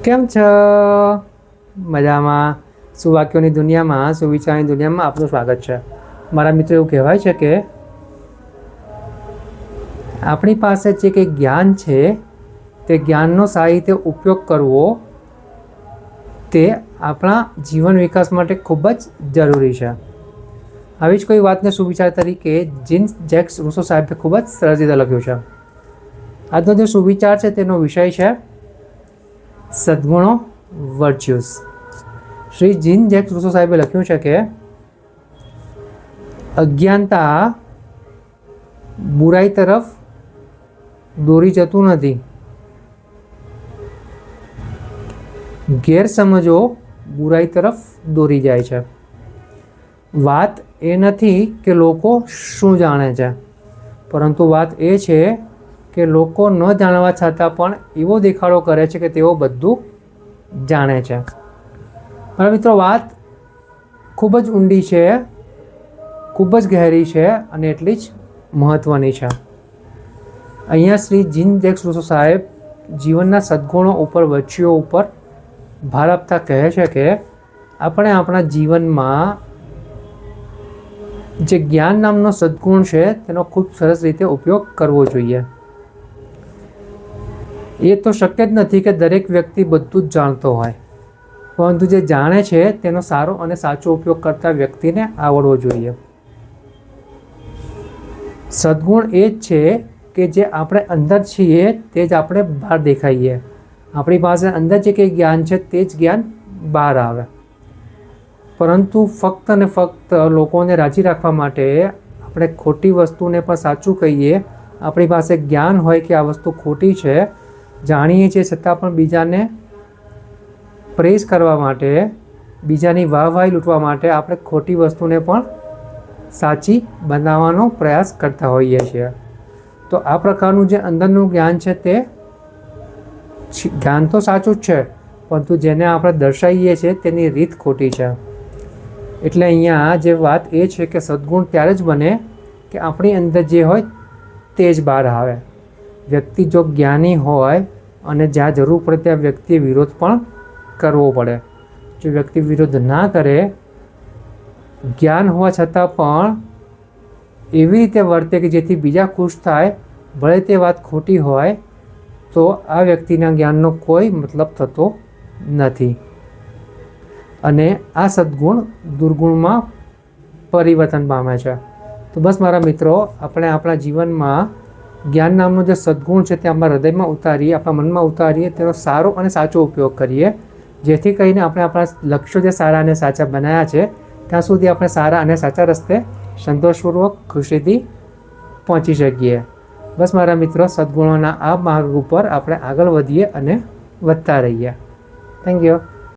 કેમ છો? મજામાં? સુવાક્યોની દુનિયામાં, સુવિચારની દુનિયામાં આપનું સ્વાગત છે. મારા મિત્રો, એવું કહેવાય છે કે આપણી પાસે જે કંઈ જ્ઞાન છે તે જ્ઞાનનો સારી રીતે ઉપયોગ કરવો તે આપણા જીવન વિકાસ માટે ખૂબ જ જરૂરી છે. આવી જ કોઈ વાતને સુવિચાર તરીકે જીન જેક્સ રૂસો સાહેબે ખૂબ જ સરસ રીતે લખ્યું છે. આજનો જે સુવિચાર છે તેનો વિષય છે સદ્ગુણો, વર્ચ્યુઝ. શ્રી જીન જેક્સ રૂસો સાહેબે લખ્યું છે કે અજ્ઞાનતા બુરાઈ તરફ દોરી જતું નથી. ગેરસમજો બુરાઈ તરફ દોરી જાય છે. વાત એ નથી કે લોકો શું જાણે છે, પરંતુ વાત એ છે કે લોકો ન જાણવા છતાં પણ એવો દેખાડો કરે છે કે તેઓ બધું જાણે છે. મારા મિત્રો, વાત ખૂબ જ ઊંડી છે, ખૂબ જ ગહેરી છે અને એટલી જ મહત્ત્વની છે. અહીંયા શ્રી જીન જેક્સ રૂસો સાહેબ જીવનના સદ્ગુણો ઉપર, વચ્ચીઓ ઉપર ભાર આપતા કહે છે કે આપણે આપણા જીવનમાં જે જ્ઞાન નામનો સદ્ગુણ છે તેનો ખૂબ સરસ રીતે ઉપયોગ કરવો જોઈએ. એ તો શક્ય જ નથી કે દરેક વ્યક્તિ બધું જ જાણતો હોય, પરંતુ જે જાણે છે તેનો સારો અને સાચો ઉપયોગ કરતા વ્યક્તિને આવડવો જોઈએ. સદ્ગુણ એ જ છે કે જે આપણે અંદર છીએ તે જ આપણે બહાર દેખાઈએ. આપણી પાસે અંદર જે કંઈ જ્ઞાન છે તે જ જ્ઞાન બહાર આવે. પરંતુ ફક્ત ને ફક્ત લોકોને રાજી રાખવા માટે આપણે ખોટી વસ્તુને પણ સાચું કહીએ. આપણી પાસે જ્ઞાન હોય કે આ વસ્તુ ખોટી છે, જાણીએ છીએ છતાં પણ બીજાને પ્રેઝ કરવા માટે, બીજાની વાહવાહી લૂંટવા માટે આપણે ખોટી વસ્તુને પણ સાચી બનાવવાનો પ્રયાસ કરતા હોઈએ છીએ. તો આ પ્રકારનું જે અંદરનું જ્ઞાન છે તે જ્ઞાન તો સાચું જ છે, પરંતુ જેને આપણે દર્શાવીએ છીએ તેની રીત ખોટી છે. એટલે અહીંયા જે વાત એ છે કે સદ્ગુણ ત્યારે જ બને કે આપણી અંદર જે હોય તે જ બહાર આવે. વ્યક્તિ જો જ્ઞાની હોય અને જ્યાં જરૂર પડે ત્યાં વ્યક્તિએ વિરોધ પણ કરવો પડે. જો વ્યક્તિ વિરોધ ના કરે, જ્ઞાન હોવા છતાં પણ એવી રીતે વર્તે કે જેથી બીજા ખુશ થાય, ભલે તે વાત ખોટી હોય, તો આ વ્યક્તિના જ્ઞાનનો કોઈ મતલબ થતો નથી અને આ સદ્ગુણ દુર્ગુણમાં પરિવર્તન પામે છે. તો બસ મારા મિત્રો, આપણે આપણા જીવનમાં જ્ઞાન નામનો જે સદ્ગુણ છે તે આપણા હૃદયમાં ઉતારીએ, આપણા મનમાં ઉતારીએ, તેનો સારો અને સાચો ઉપયોગ કરીએ, જેથી કરીને આપણે આપણા લક્ષ્યો જે સારા અને સાચા બનાવ્યા છે ત્યાં સુધી આપણે સારા અને સાચા રસ્તે સંતોષપૂર્વક, ખુશીથી પહોંચી શકીએ. બસ મારા મિત્રો, સદ્ગુણોના આ માર્ગ ઉપર આપણે આગળ વધીએ અને વધતા રહીએ. Thank you.